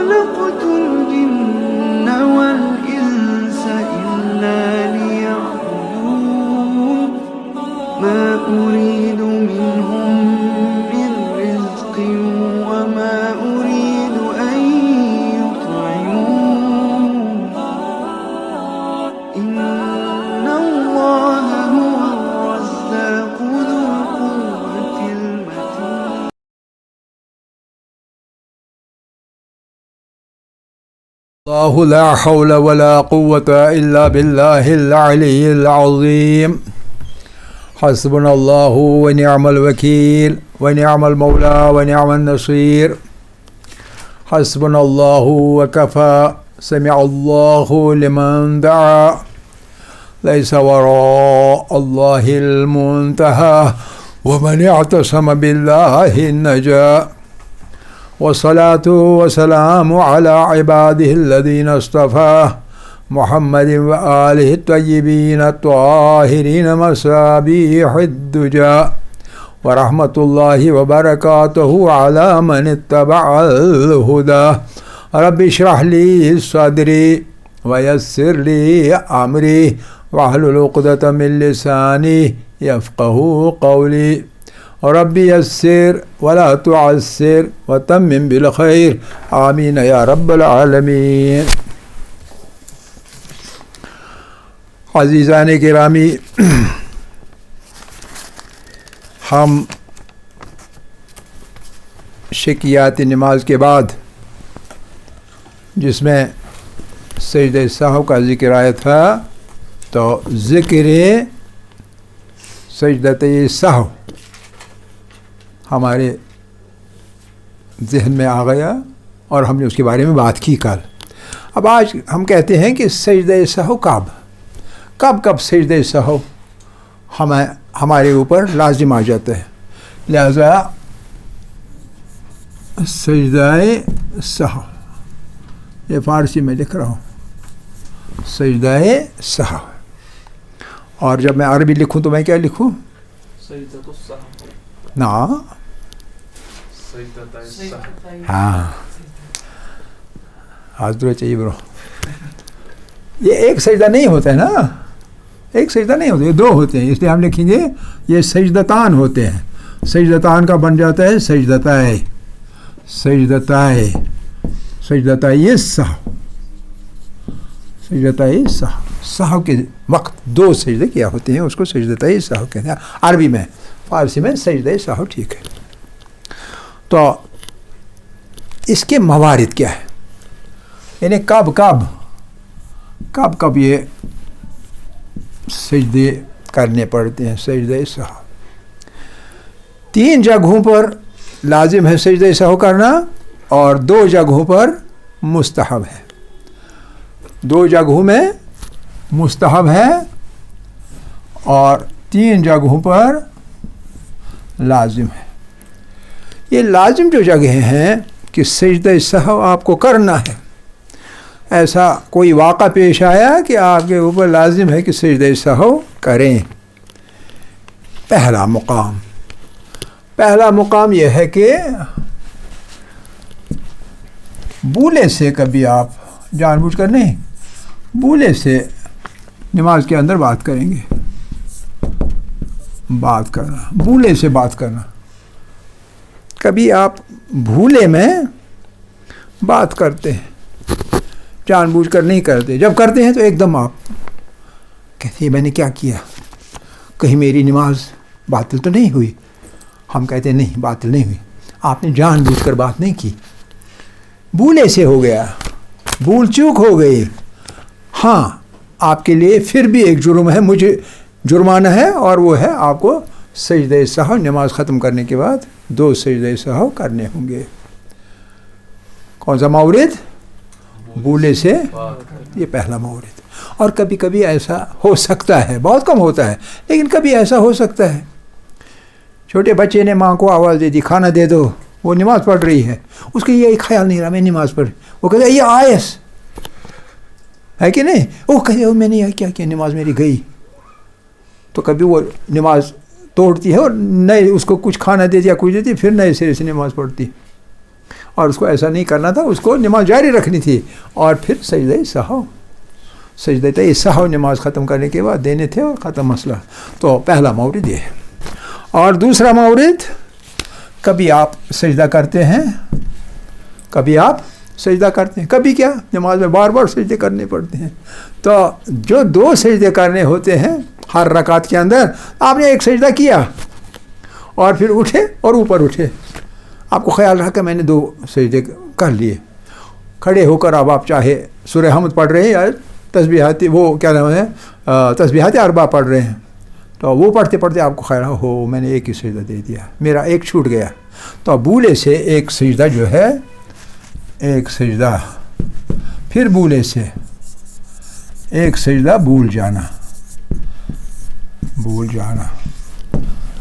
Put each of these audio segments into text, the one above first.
خلقت الجن والإنس إلا ليعبدون ما أريد منهم من رزق وما أريد أن يطعمون إن الله هو الرزاق ذو القوة المتين. الله لا حول ولا قوة إلا بالله العلي العظيم. حسبنا الله ونعم الوكيل ونعم المولى ونعم النصير. حسبنا الله وكفى. سمع الله لمن دعا. ليس وراء الله المنتهى ومن اعتصم بالله النجا. والصلاة والسلام على عباده الذين اصطفى محمد وآله الطيبين الطاهرين مصابيح الدجى. ورحمة الله وبركاته على من اتبع الهدى. رب اشرح لي صدري ويسر لي أمري واحلل عقدة من لساني يفقه قولي. رب يسر ولا تعسر وتمم بالخير آمين يا رب العالمين. عزیزان گرامی، ہم شکیات نماز کے بعد جس میں سجدہ سہو کا ذکر آیا تھا تو ذکر سجدہ سہو ہمارے ذہن میں آ گیا اور ہم نے اس کے بارے میں بات کی کل. اب آج ہم کہتے ہیں کہ سجدہ سہو کب سجدہ سہو ہمارے اوپر لازم آ جاتا ہے. لہذا سجدہ سہو، یہ فارسی میں لکھ رہا ہوں سجدہ سہو، اور جب میں عربی لکھوں تو میں کیا لکھوں؟ سجدۃ السہو. نا ہاں ہاتھ دھو چاہیے برو. یہ ایک سجدہ نہیں ہوتا ہے نا، ایک سجدہ نہیں ہوتا، یہ دو ہوتے ہیں، اس لیے ہم لکھیں گے یہ سجدتان ہوتے ہیں. سجدتان کا بن جاتا ہے سجدتائے سہو. سجدتائے سہو کے وقت دو سجدے کیا ہوتے ہیں، اس کو سجدتائے سہو کہتے ہیں عربی میں. فارسی میں سجدہ سہو ٹھیک ہے. تو اس کے موارد کیا ہے، یعنی کب یہ سجدے کرنے پڑتے ہیں. سجدہ سہو 3 جگہوں پر لازم ہے سجدہ سہو کرنا، اور 2 جگہوں پر مستحب ہے. 2 جگہوں میں مستحب ہے اور 3 جگہوں پر لازم ہے. یہ لازم جو جگہیں ہیں کہ سجدہ سہو آپ کو کرنا ہے، ایسا کوئی واقعہ پیش آیا کہ آپ کے اوپر لازم ہے کہ سجدہ سہو کریں. پہلا مقام یہ ہے کہ بولے سے کبھی آپ جان بوجھ کر نہیں، بولے سے نماز کے اندر بات کریں گے. بولے سے بات کرنا، کبھی آپ بھولے میں بات کرتے ہیں، جان بوجھ کر نہیں کرتے. جب کرتے ہیں تو ایک دم آپ کہتے ہیں میں نے کیا کیا، کہیں میری نماز باطل تو نہیں ہوئی. ہم کہتے ہیں نہیں، باطل نہیں ہوئی، آپ نے جان بوجھ کر بات نہیں کی، بھولے سے ہو گیا، بھول چوک ہو گئی. ہاں آپ کے لیے پھر بھی ایک جرم ہے، مجھے جرمانہ ہے، اور وہ ہے آپ کو سجدہ سہو نماز ختم کرنے کے بعد 2 سجدہ سہو کرنے ہوں گے. کون سا مورد؟ بولے سے، یہ پہلا مورد. اور کبھی کبھی ایسا ہو سکتا ہے، بہت کم ہوتا ہے لیکن کبھی ایسا ہو سکتا ہے، چھوٹے بچے نے ماں کو آواز دے دی کھانا دے دو، وہ نماز پڑھ رہی ہے، اس کا یہ خیال نہیں رہا میں نماز پڑھ، وہ کہتا ہے یہ آیس ہے کہ نہیں، وہ کہتے میں نے کیا کیا نماز میری گئی. تو کبھی وہ نماز توڑتی ہے اور نئے اس کو کچھ کھانا دے دیا کچھ دیتی، پھر نئے سرے سے نماز پڑھتی. اور اس کو ایسا نہیں کرنا تھا، اس کو نماز جاری رکھنی تھی، اور پھر سجدہ سہو، سجدہ سہو نماز ختم کرنے کے بعد دینے تھے اور ختم مسئلہ۔ تو پہلا مورد یہ ہے۔ اور دوسرا مورد، کبھی آپ سجدہ کرتے ہیں، کبھی آپ سجدہ کرتے ہیں، کبھی کیا نماز میں بار بار سجدے کرنے پڑتے ہیں۔ تو جو 2 سجدے کرنے ہوتے ہیں ہر رکعت کے اندر، آپ نے ایک سجدہ کیا اور پھر اٹھے اور اوپر اٹھے، آپ کو خیال رہا کہ میں نے 2 سجدے کر لیے، کھڑے ہو کر اب آپ چاہے سورہ حمد پڑھ رہے ہیں یا تسبیحات، وہ کیا نام ہے، تسبیحات اربع پڑھ رہے ہیں، تو وہ پڑھتے پڑھتے آپ کو خیال ہو میں نے ایک ہی سجدہ دے دیا، میرا ایک چھوٹ گیا۔ تو بولے سے ایک سجدہ جو ہے، ایک سجدہ، پھر بولے سے ایک سجدہ بھول جانا، بھول جانا۔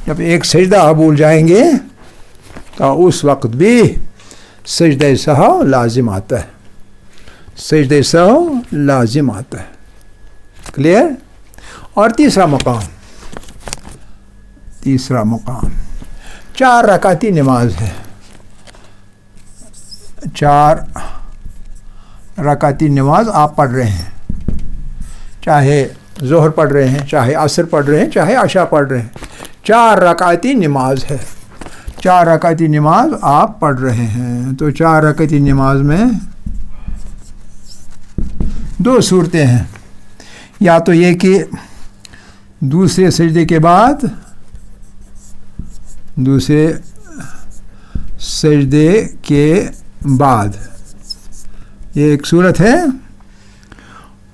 جب ایک سجدہ آپ بھول جائیں گے تو اس وقت بھی سجدہ سہو لازم آتا ہے، سجدہ سہو لازم آتا ہے۔ کلیئر؟ اور تیسرا مقام، تیسرا مقام 4 رکعتی نماز ہے، 4 رکعتی نماز آپ پڑھ رہے ہیں، چاہے ظہر پڑھ رہے ہیں، چاہے عصر پڑھ رہے ہیں، چاہے عشاء پڑھ رہے ہیں، 4 رکعتی نماز ہے، 4 رکعتی نماز آپ پڑھ رہے ہیں۔ تو 4 رکعتی نماز میں 2 صورتیں ہیں، یا تو یہ کہ دوسرے سجدے کے بعد، دوسرے سجدے کے بعد، یہ ایک صورت ہے،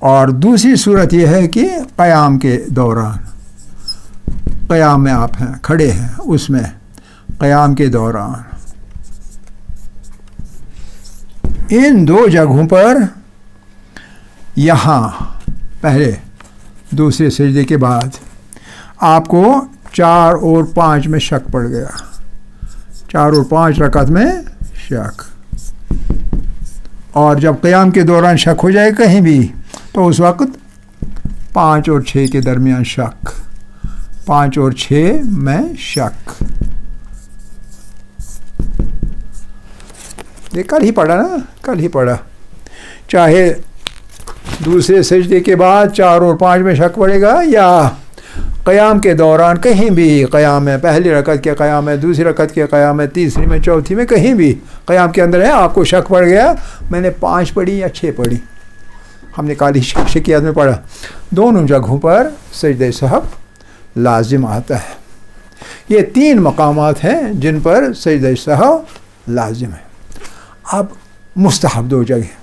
اور دوسری صورت یہ ہے کہ قیام کے دوران، قیام میں آپ ہیں، کھڑے ہیں، اس میں قیام کے دوران۔ ان 2 جگہوں پر، یہاں پہلے دوسرے سجدے کے بعد آپ کو 4 اور 5 میں شک پڑ گیا، 4 اور 5 رکعت میں شک، اور جب قیام کے دوران شک ہو جائے کہیں بھی تو اس وقت 5 اور 6 کے درمیان شک، 5 اور 6 میں شک۔ یہ کل ہی پڑھا نا، کل ہی پڑھا، چاہے دوسرے سجدے کے بعد 4 اور 5 میں شک پڑے گا، یا قیام کے دوران کہیں بھی، قیام میں پہلی رکعت کے قیام میں، دوسری رکعت کے قیام میں، تیسری میں، چوتھی میں، کہیں بھی قیام کے اندر ہے، آپ کو شک پڑ گیا میں نے 5 پڑھی یا 6 پڑھی، ہم نے کالی شکیات میں پڑھا، دونوں جگہوں پر سجدہ سہو لازم آتا ہے۔ یہ 3 مقامات ہیں جن پر سجدہ سہو لازم ہے۔ اب مستحب 2 جگہیں،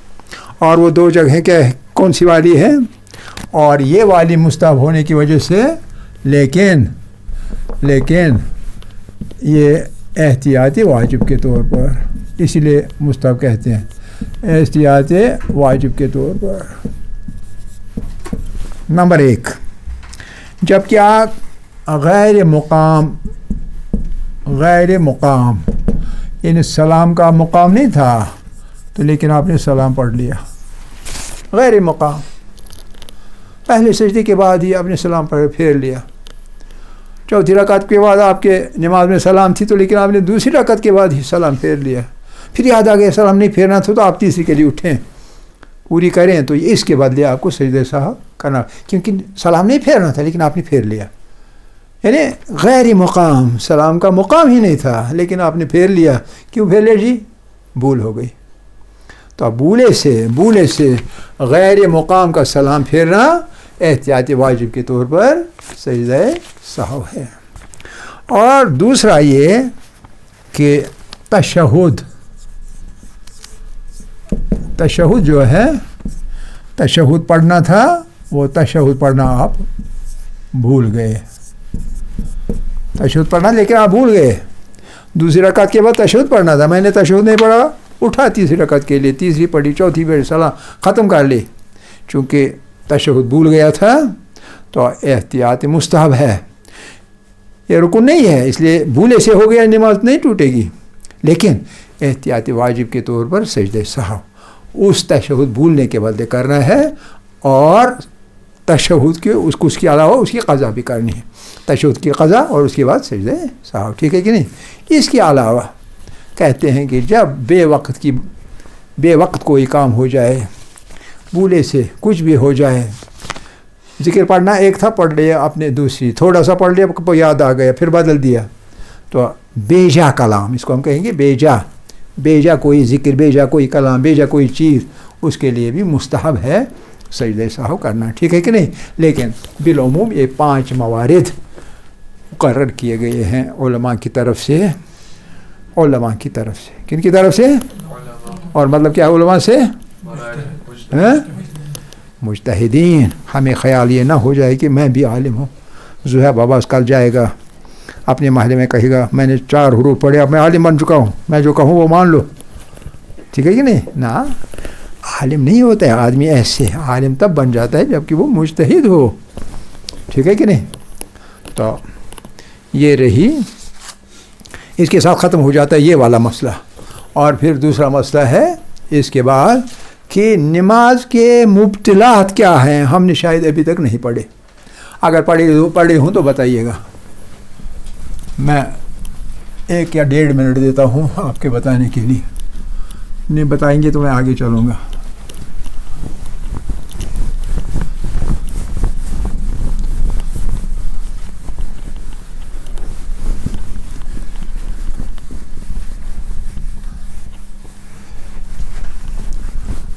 اور وہ 2 جگہیں کیا ہے، کون سی والی ہے، اور یہ والی مستحب ہونے کی وجہ سے، لیکن یہ احتیاطی واجب کے طور پر، اسی لیے مستحب کہتے ہیں، احتیاطی واجب کے طور پر۔ نمبر 1، جب کہ آپ غیر مقام یعنی سلام کا مقام نہیں تھا، تو لیکن آپ نے سلام پڑھ لیا، غیر مقام، پہلے سجدے کے بعد ہی آپ نے سلام پڑھ پھیر لیا، چوتھی رکعت کے بعد آپ کے نماز میں سلام تھی، تو لیکن آپ نے دوسری رکعت کے بعد ہی سلام پھیر لیا، پھر یاد آ گیا سلام نہیں پھیرنا تھا، تو آپ تیسری کے لیے اٹھیں، پوری کریں، تو اس کے بدلے آپ کو سجدہ سہو کرنا، کیونکہ سلام نہیں پھیرنا تھا لیکن آپ نے پھیر لیا، یعنی غیر مقام، سلام کا مقام ہی نہیں تھا لیکن آپ نے پھیر لیا، کیوں پھیر لیا جی؟ بھول ہو گئی۔ تو بولے سے غیر مقام کا سلام پھیرنا احتیاطی واجب کے طور پر سجدہ سہو ہے۔ اور دوسرا یہ کہ تشہد جو ہے، تشہد پڑھنا تھا، وہ تشہد پڑھنا آپ بھول گئے، تشہد پڑھنا لیکن آپ بھول گئے، دوسری رکعت کے بعد تشہد پڑھنا تھا، میں نے تشہد نہیں پڑھا، اٹھا تیسری رکعت کے لیے، تیسری پڑھی، چوتھی پڑھی، سلام ختم کر لی، چونکہ تشہد بھول گیا تھا تو احتیاط مستحب ہے، یہ رکن نہیں ہے، اس لیے بھولے سے ہو گیا نماز نہیں ٹوٹے گی، لیکن احتیاط واجب کے طور پر سجدہ سہو اس تشہد بھولنے کے بدلے کرنا ہے، اور تشہد کے اس کے علاوہ اس کی قضا بھی کرنی ہے، تشہد کی قضا اور اس کے بعد سجدہ سہو، ٹھیک ہے کہ نہیں؟ اس کے علاوہ کہتے ہیں کہ جب بے وقت کوئی کام ہو جائے، بھولے سے کچھ بھی ہو جائے، ذکر پڑھنا ایک تھا، پڑھ لیا اپنے دوسری، تھوڑا سا پڑھ لیا یاد آ گیا پھر بدل دیا، تو بے جا کلام، اس کو ہم کہیں گے بے جا کوئی ذکر، بے جا کوئی کلام، بے جا کوئی چیز، اس کے لیے بھی مستحب ہے سجدہ سہو کرنا، ٹھیک ہے کہ نہیں؟ لیکن بالعموم یہ 5 موارد مقرر کیے گئے ہیں علماء کی طرف سے، کن کی طرف سے؟ اور مطلب کیا علماء سے؟ مجتہدین۔ ہمیں خیال یہ نہ ہو جائے کہ میں بھی عالم ہوں، زہیر بابا کل جائے گا اپنے محلے میں کہے گا میں نے 4 حروف پڑھے، اب میں عالم بن چکا ہوں، میں جو کہوں وہ مان لو، ٹھیک ہے کہ نہیں؟ نہ، عالم نہیں ہوتا ہے آدمی ایسے، عالم تب بن جاتا ہے جب کہ وہ مجتہد ہو، ٹھیک ہے کہ نہیں؟ تو یہ رہی، اس کے ساتھ ختم ہو جاتا ہے یہ والا مسئلہ۔ اور پھر دوسرا مسئلہ ہے اس کے بعد کہ نماز کے مبطلات کیا ہیں، ہم نے شاید ابھی تک نہیں پڑھے، اگر پڑھے ہوں تو بتائیے گا، میں 1 یا 1.5 منٹ دیتا ہوں آپ کے بتانے کے لیے، نہیں بتائیں گے تو میں آگے چلوں گا۔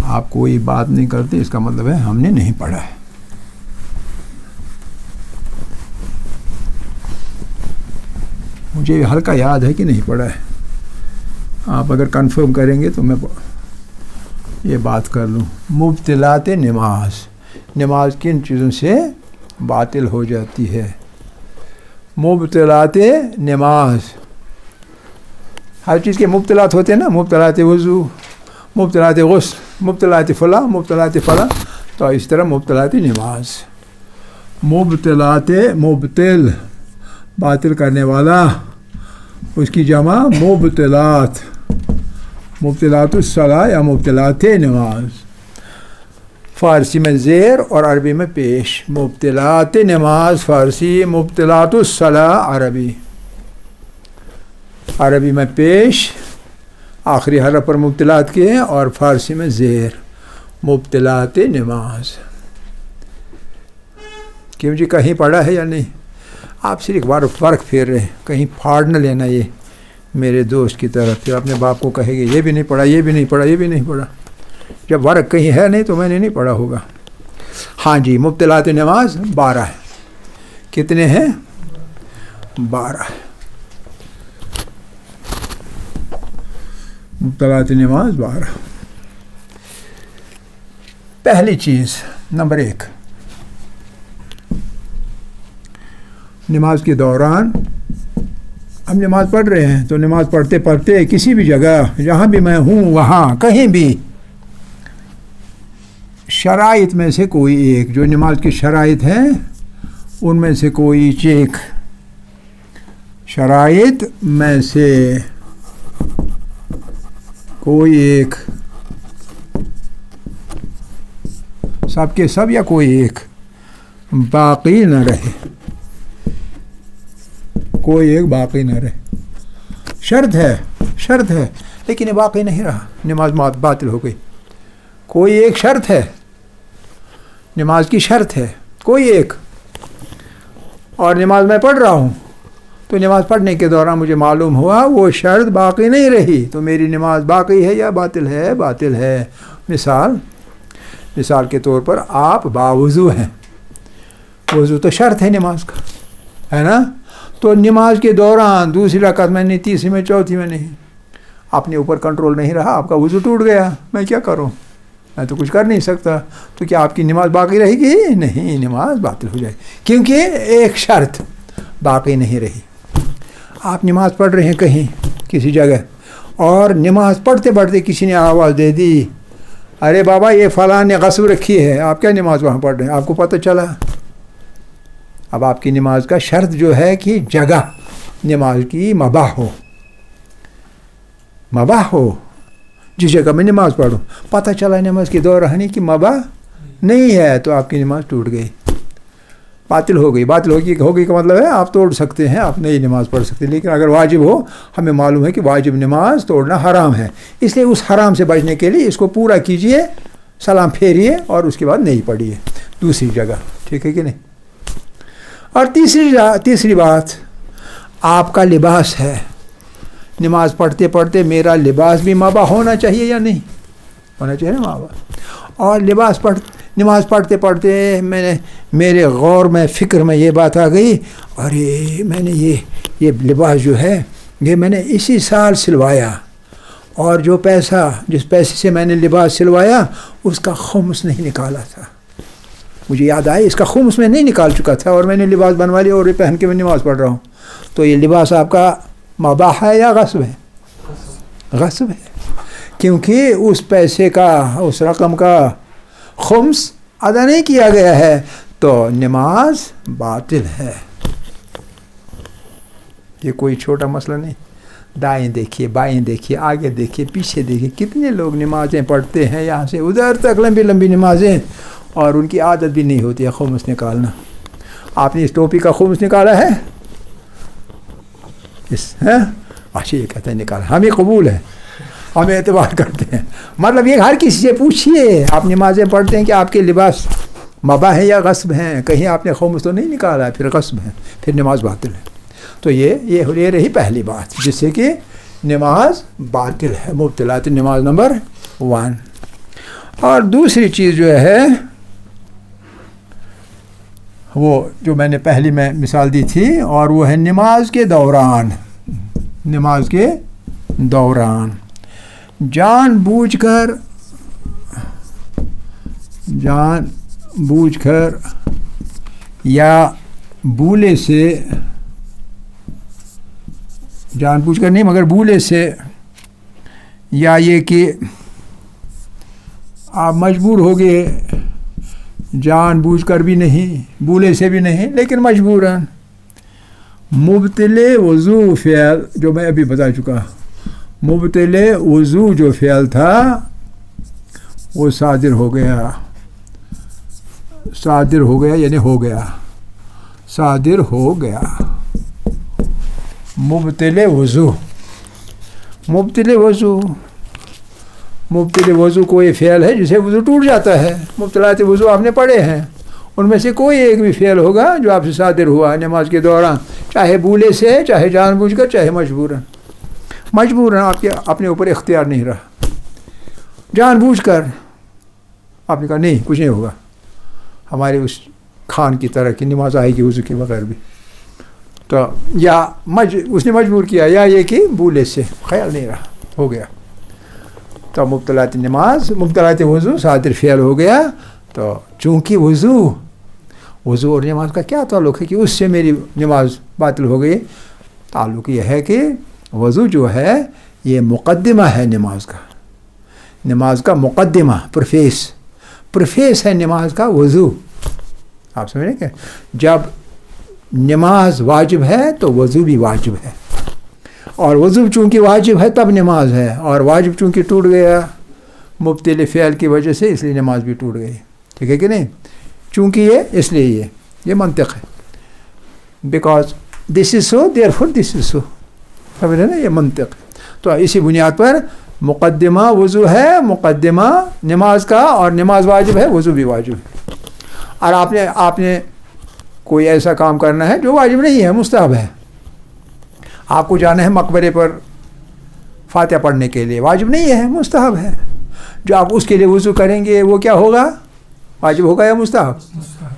آپ کوئی بات نہیں کرتے، اس کا مطلب ہے ہم نے نہیں پڑھا ہے۔ مجھے ہلکا یاد ہے کہ نہیں پڑھا ہے، آپ اگر کنفرم کریں گے تو میں یہ بات کر لوں۔ مبطلات نماز کن چیزوں سے باطل ہو جاتی ہے؟ مبطلات نماز، ہر چیز کے مبطلات ہوتے ہیں نا، مبطلات وضو، مبطلات غسل، مبطلات فلاں، مبطلات فلاں، تو اس طرح مبطلات نماز۔ مبطل باطل کرنے والا، اس کی جمع مبطلات الصلاۃ یا مبطلات نماز، فارسی میں زیر اور عربی میں پیش۔ مبطلات نماز فارسی، مبطلات الصلاۃ عربی میں پیش، آخری حرف پر مبطلات کے ہیں، اور فارسی میں زیر، مبطلات نماز۔ کیوں جی کہیں پڑھا ہے یا نہیں؟ آپ صرف فرق پھیر رہے ہیں، کہیں پھاڑ نہ لینا یہ میرے دوست کی طرف، پھر اپنے باپ کو کہے گے یہ بھی نہیں پڑھا، یہ بھی نہیں پڑھا، یہ بھی نہیں پڑھا۔ جب فرق کہیں ہے نہیں تو میں نے نہیں پڑھا ہوگا۔ ہاں جی، مبطلات نماز 12 ہے۔ کتنے ہیں؟ 12 ہے۔ مبطلات نماز 12۔ پہلی چیز، نمبر 1، نماز کے دوران ہم نماز پڑھ رہے ہیں تو نماز پڑھتے پڑھتے کسی بھی جگہ، جہاں بھی میں ہوں وہاں کہیں بھی، شرائط میں سے کوئی ایک، جو نماز کی شرائط ہیں ان میں سے کوئی ایک، شرائط میں سے کوئی ایک، سب کے سب یا کوئی ایک باقی نہ رہے، کوئی ایک باقی نہ رہے، شرط ہے لیکن یہ باقی نہیں رہا، نماز باطل ہو گئی۔ کوئی ایک شرط ہے، نماز کی شرط ہے کوئی ایک، اور نماز میں پڑھ رہا ہوں تو نماز پڑھنے کے دوران مجھے معلوم ہوا وہ شرط باقی نہیں رہی، تو میری نماز باقی ہے یا باطل ہے؟ باطل ہے۔ مثال کے طور پر آپ باوضو ہیں، وضو تو شرط ہے نماز کا، ہے نا؟ تو نماز کے دوران دوسری رکعت میں نہیں، تیسری میں، چوتھی میں نہیں، اپنے اوپر کنٹرول نہیں رہا، آپ کا وضو ٹوٹ گیا، میں کیا کروں؟ میں تو کچھ کر نہیں سکتا، تو کیا آپ کی نماز باقی رہے گی؟ نہیں، نماز باطل ہو جائے گی، کیونکہ ایک شرط باقی نہیں رہی۔ آپ نماز پڑھ رہے ہیں کہیں کسی جگہ، اور نماز پڑھتے پڑھتے کسی نے آواز دے دی، ارے بابا یہ فلاں نے غصب رکھی ہے، آپ کیا نماز وہاں پڑھ رہے ہیں؟ آپ کو پتہ چلا، اب آپ کی نماز کا شرط جو ہے کہ جگہ نماز کی مباح ہو، جس جگہ میں نماز پڑھوں، پتہ چلا نماز کے دوران کی مباح نہیں ہے، تو آپ کی نماز ٹوٹ گئی۔ باطل ہو گئی کا مطلب ہے آپ توڑ سکتے ہیں، آپ نئی نماز پڑھ سکتے ہیں، لیکن اگر واجب ہو، ہمیں معلوم ہے کہ واجب نماز توڑنا حرام ہے، اس لیے اس حرام سے بچنے کے لیے اس کو پورا کیجئے، سلام پھیریے اور اس کے بعد نہیں پڑھیے دوسری جگہ، ٹھیک ہے کہ نہیں؟ اور تیسری بات، آپ کا لباس ہے، نماز پڑھتے پڑھتے میرا لباس بھی مابا ہونا چاہیے یا نہیں ہونا چاہیے نا مابا؟ اور نماز پڑھتے پڑھتے میرے غور میں فکر میں یہ بات آ گئی، ارے میں نے یہ لباس جو ہے یہ میں نے اسی سال سلوایا، اور جس پیسے سے میں نے لباس سلوایا اس کا خمس نہیں نکالا تھا، مجھے یاد آئی اس کا خمس میں نہیں نکال چکا تھا، اور میں نے لباس بنوا لیا اور یہ پہن کے میں نماز پڑھ رہا ہوں، تو یہ لباس آپ کا مباح ہے یا غصب ہے؟ غصب ہے، کیونکہ اس پیسے کا، اس رقم کا خمس ادا نہیں کیا گیا ہے، تو نماز باطل ہے۔ یہ کوئی چھوٹا مسئلہ نہیں، دائیں دیکھیے، بائیں دیکھیے، آگے دیکھیے، پیچھے دیکھیے، کتنے لوگ نمازیں پڑھتے ہیں یہاں سے ادھر تک، لمبی لمبی نمازیں، اور ان کی عادت بھی نہیں ہوتی ہے خمس نکالنا۔ آپ نے اس ٹوپی کا خمس نکالا ہے؟ اچھا، یہ کہتے ہیں نکالا، ہمیں قبول ہے، ہمیں اعتبار کرتے ہیں، مطلب یہ ہر کسی سے پوچھیے، آپ نمازیں پڑھتے ہیں کہ آپ کے لباس مباح ہے یا غصب ہیں؟ کہیں آپ نے خمس تو نہیں نکالا ہے، پھر غصب ہے، پھر نماز باطل ہے۔ تو یہ رہی پہلی بات جس سے کہ نماز باطل ہے، مبطلات نماز نمبر 1۔ اور دوسری چیز جو ہے وہ جو میں نے پہلی میں مثال دی تھی، اور وہ ہے نماز کے دوران جان بوجھ کر یا بھولے سے، جان بوجھ کر نہیں مگر بھولے سے، یا یہ کہ آپ مجبور ہو گئے، جان بوجھ کر بھی نہیں، بھولے سے بھی نہیں، لیکن مجبوراً، مبطل وضو فعل جو میں ابھی بتا چکا، مبطل وضو جو فعل تھا وہ صادر ہو گیا یعنی ہو گیا، صادر ہو گیا۔ مبطل وضو کوئی فعل ہے جسے وضو ٹوٹ جاتا ہے، مبطلات وضو آپ نے پڑھے ہیں، ان میں سے کوئی ایک بھی فعل ہوگا جو آپ سے صادر ہوا نماز کے دوران، چاہے بھولے سے، چاہے جان بوجھ کر، چاہے مجبوراً آپ کے اپنے اوپر اختیار نہیں رہا، جان بوجھ کر آپ نے کہا نہیں کچھ نہیں ہوگا، ہمارے اس خان کی طرح کی نماز آئے گی وضو کے بغیر بھی، تو یا اس نے مجبور کیا، یا یہ کہ بھولے سے خیال نہیں رہا، ہو گیا، تو مبطلات وضو صادر فعل ہو گیا۔ تو چونکہ وضو اور نماز کا کیا تعلق ہے کہ اس سے میری نماز باطل ہو گئی؟ تعلق یہ ہے کہ وضو جو ہے یہ مقدمہ ہے نماز کا مقدمہ، پرفیس ہے نماز کا وضو، آپ سمجھ رہے ہیں کہ جب نماز واجب ہے تو وضو بھی واجب ہے، اور وضو چونکہ واجب ہے تب نماز ہے، اور واجب چونکہ ٹوٹ گیا مبطل فعل کی وجہ سے، اس لیے نماز بھی ٹوٹ گئی، ٹھیک ہے کہ نہیں؟ چونکہ اس لیے یہ منطق ہے، because this is so therefore this is so, سمجھ رہے نا، یہ منطق ہے۔ تو اسی بنیاد پر مقدمہ وضو ہے، مقدمہ نماز کا، اور نماز واجب ہے، وضو بھی واجب ہے۔ اور آپ نے کوئی ایسا کام کرنا ہے جو واجب نہیں ہے، مستحب ہے، آپ کو جانا ہے مقبرے پر فاتحہ پڑھنے کے لیے، واجب نہیں ہے، مستحب ہے، جو آپ اس کے لیے وضو کریں گے وہ کیا ہوگا؟ واجب ہوگا یا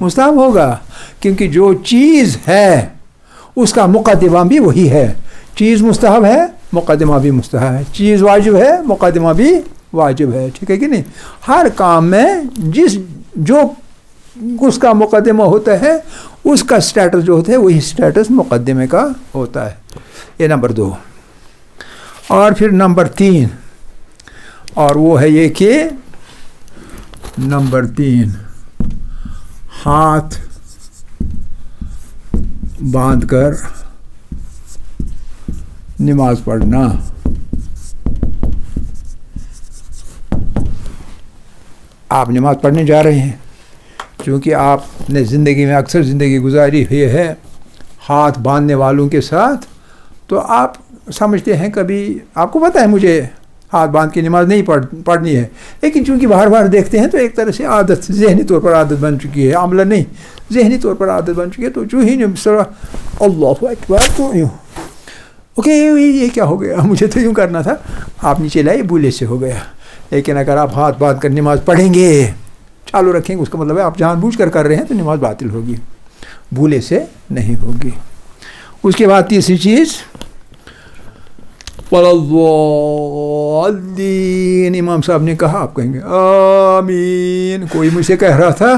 مستحب ہوگا، کیونکہ جو چیز ہے اس کا مقدمہ بھی وہی ہے، چیز مستحب ہے، مقدمہ بھی مستحب ہے، چیز واجب ہے، مقدمہ بھی واجب ہے، ٹھیک ہے کہ نہیں؟ ہر کام میں جو اس کا مقدمہ ہوتا ہے اس کا سٹیٹس جو ہوتا ہے وہی سٹیٹس مقدمے کا ہوتا ہے۔ یہ نمبر 2۔ اور پھر نمبر 3، اور وہ ہے یہ کہ نمبر 3 ہاتھ باندھ کر نماز پڑھنا۔ آپ نماز پڑھنے جا رہے ہیں، چونکہ آپ نے زندگی میں اکثر زندگی گزاری ہوئی ہے ہاتھ باندھنے والوں کے ساتھ، تو آپ سمجھتے ہیں، کبھی آپ کو پتہ ہے مجھے ہاتھ باندھ کے نماز نہیں پڑھنی ہے، لیکن چونکہ بار بار دیکھتے ہیں تو ایک طرح سے عادت، ذہنی طور پر عادت بن چکی ہے، عملہ نہیں، ذہنی طور پر عادت بن چکی ہے. تو جو ہی اللہ اکبر تو یوں، اوکے یہ کیا ہو گیا، مجھے تو یوں کرنا تھا، آپ نیچے لائے، بھولے سے ہو گیا. لیکن اگر آپ ہاتھ باندھ کر نماز پڑھیں گے، چالو رکھیں گے، اس کا مطلب ہے آپ جان بوجھ کر رہے ہیں تو نماز باطل ہوگی، بھولے سے نہیں ہوگی. اس کے بعد تیسری چیز وَلَضَّالِّينَ، امام صاحب نے کہا، آپ کہیں گے آمین. کوئی مجھ سے کہہ رہا تھا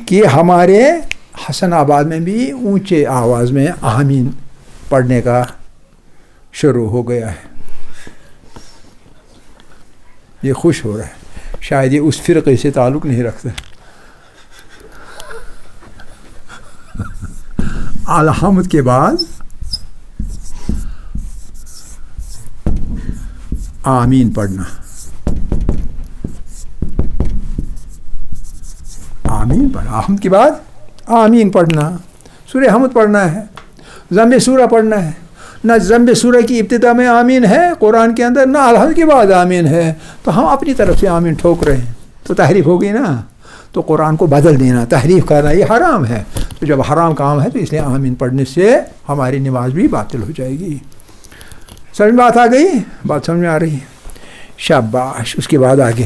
کہ ہمارے حسن آباد میں بھی اونچے آواز میں آمین پڑھنے کا شروع ہو گیا ہے. یہ خوش ہو رہا ہے، شاید یہ اس فرقے سے تعلق نہیں رکھتا. الحمد کے بعد آمین پڑھنا، آمین پڑھنا، حمد کے بعد آمین پڑھنا. سورہ حمد پڑھنا ہے، ضم سورہ پڑھنا ہے. نہ ضم سورہ کی ابتدا میں آمین ہے قرآن کے اندر، نہ الحمد کے بعد آمین ہے. تو ہم اپنی طرف سے آمین ٹھوک رہے ہیں، تو تحریف ہو گئی نا. تو قرآن کو بدل دینا، تحریف کرنا، یہ حرام ہے. تو جب حرام کام ہے تو اس لیے آمین پڑھنے سے ہماری نماز بھی باطل ہو جائے گی. سمجھ میں بات آ گئی؟ بات سمجھ میں آ رہی؟ شاباش. اس کے بعد آگے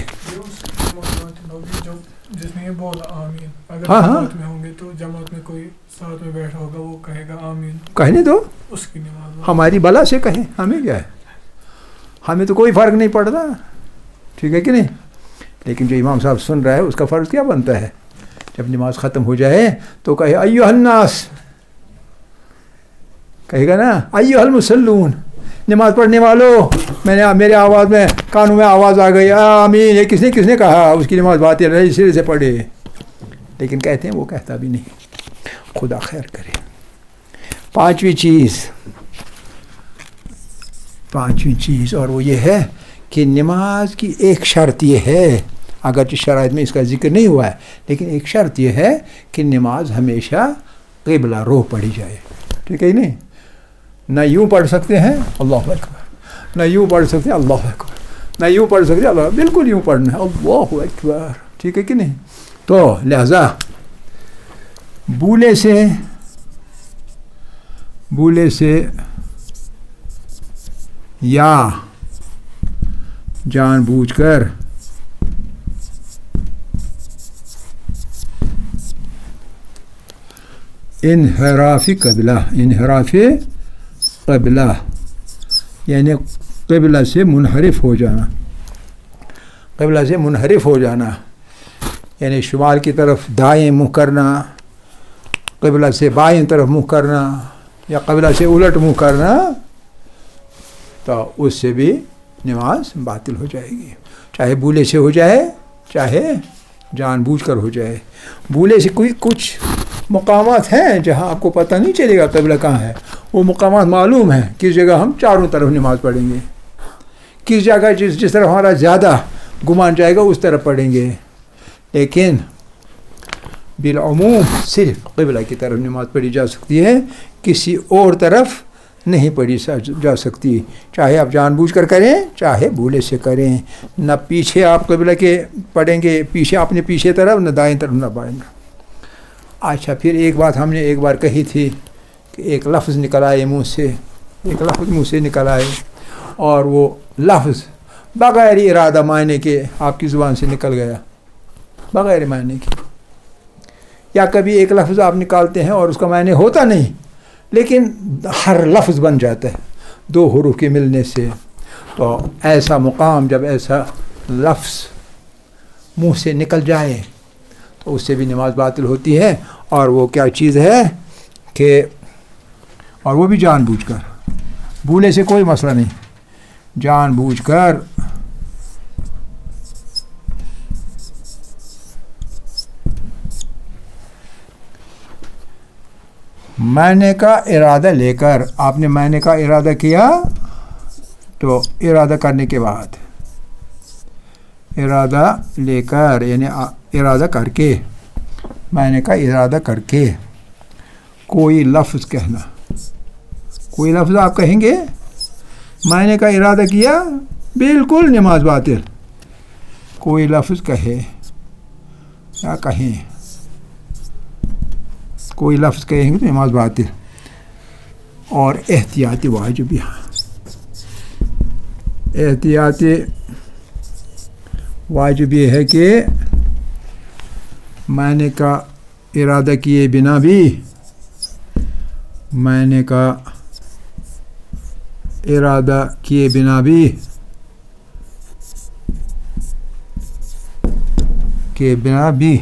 جس میں یہ بولا آمین، اگر ہاں جماعت میں ہوں گے تو جماعت میں کوئی ساتھ میں بیٹھا ہوگا وہ کہے گا آمین، کہنے دو، اس کی نماز ہماری بلا سے کہیں، ہمیں کیا ہے، ہمیں تو کوئی فرق نہیں پڑتا، ٹھیک ہے کہ نہیں. لیکن جو امام صاحب سن رہا ہے اس کا فرض کیا بنتا ہے، جب نماز ختم ہو جائے تو کہے ایھا الناس، کہے گا نا ایھا المصلون، نماز پڑھنے والوں، میرے آواز میں کانوں میں آواز آ گئی آمین. یہ کس نے کہا، اس کی نماز باطل ہے، سرے سے پڑھے. لیکن کہتے ہیں وہ کہتا بھی نہیں. خدا خیر کرے. پانچویں چیز اور وہ یہ ہے کہ نماز کی ایک شرط یہ ہے، اگرچہ شرائط میں اس کا ذکر نہیں ہوا ہے، لیکن ایک شرط یہ ہے کہ نماز ہمیشہ قبلہ رو پڑھی جائے. ٹھیک ہے نہیں، نہ یوں پڑھ سکتے ہیں اللہ اکبر، نہ یوں پڑھ سکتے ہیں اللہ اکبر، نہ یوں پڑھ سکتے ہیں اللہ، بالکل یوں پڑھنا ہے اللہ اکبر. ٹھیک ہے کہ نہیں. تو لہذا بھولے سے یا جان بوجھ کر انحراف قبلہ یعنی قبلہ سے منحرف ہو جانا، یعنی شمال کی طرف دائیں منہ کرنا، قبلہ سے بائیں طرف منہ کرنا، یا قبلہ سے الٹ منہ کرنا، تو اس سے بھی نماز باطل ہو جائے گی، چاہے بھولے سے ہو جائے چاہے جان بوجھ کر ہو جائے. بھولے سے کچھ مقامات ہیں جہاں آپ کو پتہ نہیں چلے گا قبلہ کہاں ہے، وہ مقامات معلوم ہیں، کس جگہ ہم چاروں طرف نماز پڑھیں گے، کس جگہ جس طرف ہمارا زیادہ گمان جائے گا اس طرف پڑھیں گے. لیکن بالعموم صرف قبلہ کی طرف نماز پڑھی جا سکتی ہے، کسی اور طرف نہیں پڑھی جا سکتی، چاہے آپ جان بوجھ کر کریں چاہے بھولے سے کریں. نہ پیچھے آپ قبلہ کے پڑھیں گے، پیچھے اپنے پیچھے طرف، نہ دائیں طرف، نہ بائیں طرف. اچھا، پھر ایک بات ہم نے ایک بار کہی تھی کہ ایک لفظ نکل آئے منہ سے نکل آئے، اور وہ لفظ بغیر ارادہ معنی کے آپ کی زبان سے نکل گیا، بغیر معنی کے. یا کبھی ایک لفظ آپ نکالتے ہیں اور اس کا معنی ہوتا نہیں، لیکن ہر لفظ بن جاتا ہے دو حروف کے ملنے سے. تو ایسا مقام جب ایسا لفظ منہ سے نکل جائے تو اس سے بھی نماز باطل ہوتی ہے. اور وہ کیا چیز ہے کہ، اور وہ بھی جان بوجھ کر، بھولے سے کوئی مسئلہ نہیں، جان بوجھ کر معنی کا ارادہ لے کر، آپ نے معنی کا ارادہ کیا تو ارادہ کرنے کے بعد، ارادہ لے کر یعنی ارادہ کر کے معنی کا ارادہ کر کے کوئی لفظ کہنا. کوئی لفظ آپ کہیں گے معنی کا ارادہ کیا بالکل نماز باطل. کوئی لفظ کہے یا کہیں کوئی لفظ کہیں گے تو نماز باطل. اور احتیاطی واجب یہاں احتیاطی واجب یہ ہے کہ معنی کا ارادہ کیے بنا بھی معنی کا ارادہ کیے بنا بھی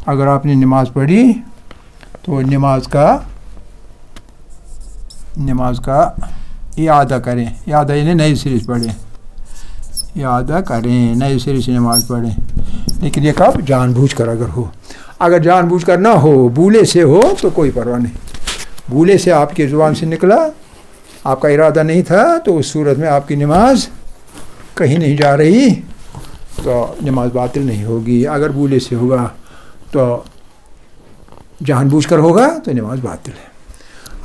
اگر آپ نے نماز پڑھی تو نماز کا اعادہ کریں. اعادہ یعنی نئے سرے سے پڑھیں. اعادہ کریں نئے سرے سے نماز پڑھیں. لیکن یہ کب جان بوجھ کر اگر ہو. اگر جان بوجھ کر نہ ہو بھولے سے ہو تو کوئی پرواہ نہیں. بھولے سے آپ کی زبان سے نکلا آپ کا ارادہ نہیں تھا تو اس صورت میں آپ کی نماز کہیں نہیں جا رہی تو نماز باطل نہیں ہوگی. اگر بھولے سے ہوگا تو جان بوجھ کر ہوگا تو نماز باطل ہے.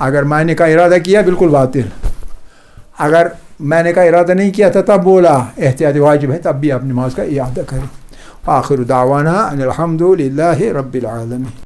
اگر معنی کا ارادہ کیا بالکل باطل. اگر میں نے کا ارادہ نہیں کیا تھا تب بولا احتیاطی واجب ہے تب بھی آپ نماز کا اعادہ کریں. آخر دعوانا ان الحمد للہ رب العالمین.